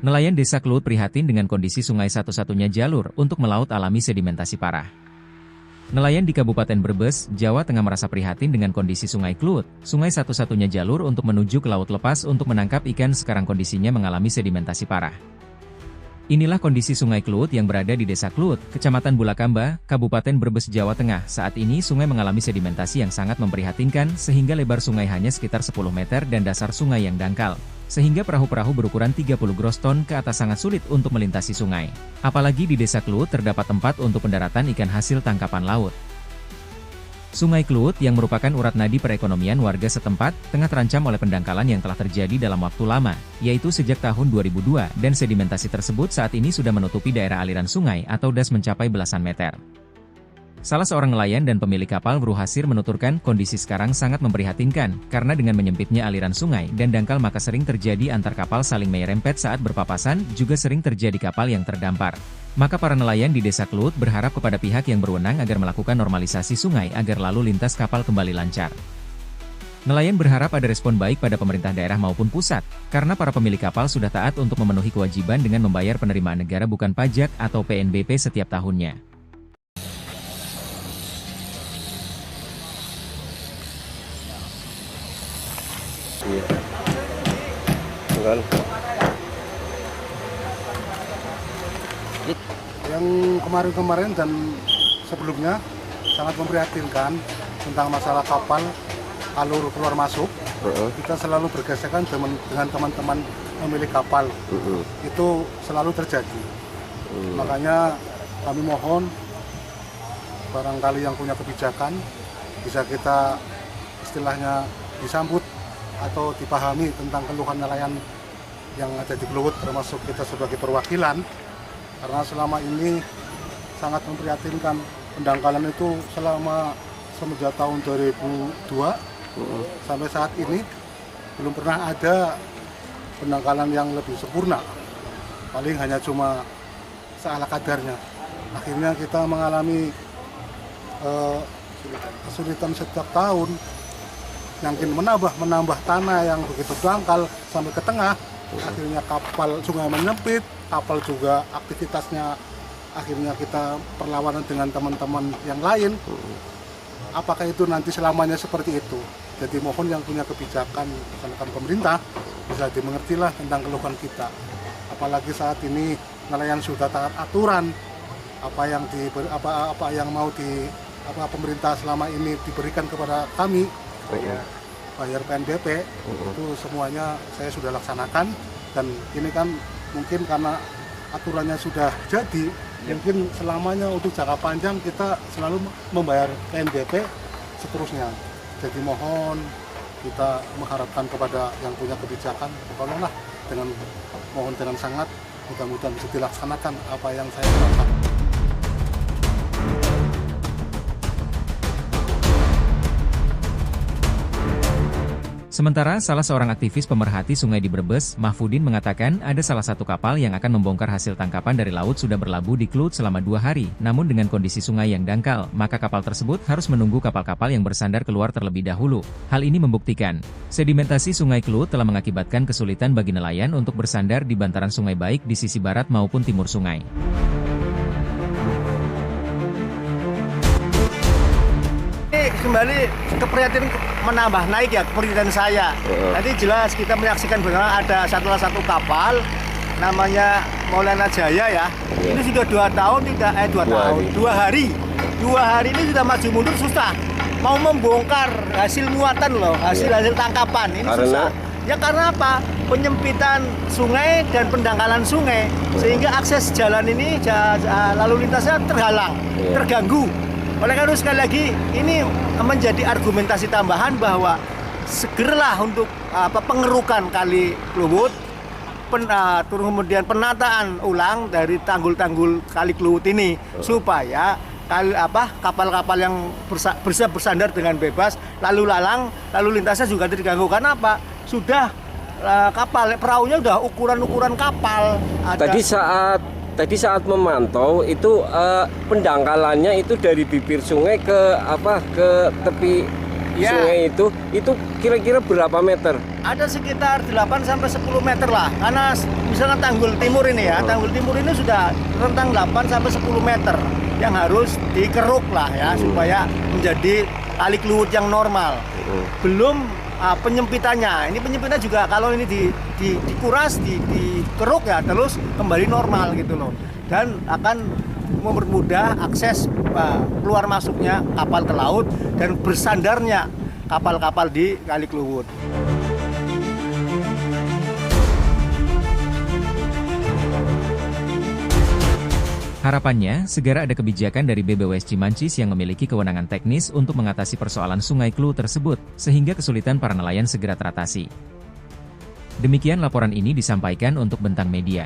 Nelayan Desa Kluwut prihatin dengan kondisi sungai satu-satunya jalur untuk melaut alami sedimentasi parah. Nelayan di Kabupaten Brebes, Jawa Tengah merasa prihatin dengan kondisi Sungai Kluwut, sungai satu-satunya jalur untuk menuju ke laut lepas untuk menangkap ikan sekarang kondisinya mengalami sedimentasi parah. Inilah kondisi Sungai Kluwut yang berada di Desa Kluwut, Kecamatan Bulakamba, Kabupaten Brebes, Jawa Tengah. Saat ini sungai mengalami sedimentasi yang sangat memprihatinkan sehingga lebar sungai hanya sekitar 10 meter dan dasar sungai yang dangkal. Sehingga perahu-perahu berukuran 30 gross ton ke atas sangat sulit untuk melintasi sungai. Apalagi di Desa Kluwut terdapat tempat untuk pendaratan ikan hasil tangkapan laut. Sungai Kluwut yang merupakan urat nadi perekonomian warga setempat, tengah terancam oleh pendangkalan yang telah terjadi dalam waktu lama, yaitu sejak tahun 2002, dan sedimentasi tersebut saat ini sudah menutupi daerah aliran sungai atau das mencapai belasan meter. Salah seorang nelayan dan pemilik kapal Bru Hasir menuturkan kondisi sekarang sangat memprihatinkan, karena dengan menyempitnya aliran sungai dan dangkal maka sering terjadi antar kapal saling menyerempet saat berpapasan, juga sering terjadi kapal yang terdampar. Maka para nelayan di Desa Kluwut berharap kepada pihak yang berwenang agar melakukan normalisasi sungai agar lalu lintas kapal kembali lancar. Nelayan berharap ada respon baik pada pemerintah daerah maupun pusat, karena para pemilik kapal sudah taat untuk memenuhi kewajiban dengan membayar penerimaan negara bukan pajak atau PNBP setiap tahunnya. Iya. Enggak. Yang kemarin-kemarin dan sebelumnya sangat memprihatinkan tentang masalah kapal alur keluar masuk. Kita selalu bergesekan dengan teman-teman pemilik kapal. Itu selalu terjadi. Makanya kami mohon barangkali yang punya kebijakan bisa kita istilahnya disambut atau dipahami tentang keluhan nelayan yang ada di Kluwut, termasuk kita sebagai perwakilan. Karena selama ini sangat memprihatinkan, pendangkalan itu selama semenjak tahun 2002 sampai saat ini belum pernah ada pendangkalan yang lebih sempurna. Paling hanya cuma seala kadarnya. Akhirnya kita mengalami kesulitan setiap tahun, yang menambah tanah yang begitu dangkal sampai ke tengah. Akhirnya kapal sungai menyempit, kapal juga aktivitasnya akhirnya kita perlawanan dengan teman-teman yang lain. Apakah itu nanti selamanya seperti itu? Jadi mohon yang punya kebijakan, misalkan pemerintah, bisa dimengertilah tentang keluhan kita. Apalagi saat ini nelayan sudah taat aturan, apa yang mau pemerintah selama ini diberikan kepada kami, bayar PNBP, itu semuanya saya sudah laksanakan. Dan ini kan mungkin karena aturannya sudah jadi, mungkin selamanya untuk jangka panjang kita selalu membayar PNBP seterusnya. Jadi mohon kita mengharapkan kepada yang punya kebijakan, tolonglah mohon dengan sangat, mudah-mudahan bisa dilaksanakan apa yang saya lakukan. Sementara salah seorang aktivis pemerhati sungai di Brebes, Mahfudin mengatakan ada salah satu kapal yang akan membongkar hasil tangkapan dari laut sudah berlabuh di Kluwut selama 2 hari, namun dengan kondisi sungai yang dangkal, maka kapal tersebut harus menunggu kapal-kapal yang bersandar keluar terlebih dahulu. Hal ini membuktikan, sedimentasi sungai Kluwut telah mengakibatkan kesulitan bagi nelayan untuk bersandar di bantaran sungai baik di sisi barat maupun timur sungai. Kembali keprihatinan menambah naik ya keprihatinan saya. Tadi jelas kita menyaksikan benar ada salah satu kapal namanya Maulana Jaya ya. Ini sudah 2 tahun tidak 2 hari. 2 hari ini sudah maju mundur susah. Mau membongkar hasil muatan loh, hasil tangkapan ini susah. Ya karena apa? Penyempitan sungai dan pendangkalan sungai sehingga akses jalan ini lalu lintasnya terhalang, terganggu. Oleh karena itu sekali lagi ini menjadi argumentasi tambahan bahwa segeralah untuk pengerukan kali Kluwut, kemudian penataan ulang dari tanggul-tanggul kali Kluwut ini supaya kapal-kapal yang bisa bersandar dengan bebas lalu lintasnya juga terganggu. Karena apa? Sudah kapal perahunya udah ukuran kapal. Tadi saat memantau itu pendangkalannya itu dari bibir sungai ke tepi Ya. sungai itu kira-kira berapa meter? Ada sekitar 8 sampai 10 meter lah. Karena misalnya Tanggul Timur ini ya, Tanggul Timur ini sudah rentang 8 sampai 10 meter yang harus dikeruk lah ya supaya menjadi kali Kluwut yang normal. Belum penyempitannya. Ini penyempitan juga kalau ini dikuras, dikeruk ya terus kembali normal gitu loh. Dan akan mempermudah akses keluar masuknya kapal ke laut dan bersandarnya kapal-kapal di Kali Kluwut. Harapannya, segera ada kebijakan dari BBWS Cimancis yang memiliki kewenangan teknis untuk mengatasi persoalan Sungai Kluwut tersebut, sehingga kesulitan para nelayan segera teratasi. Demikian laporan ini disampaikan untuk Bentang Media.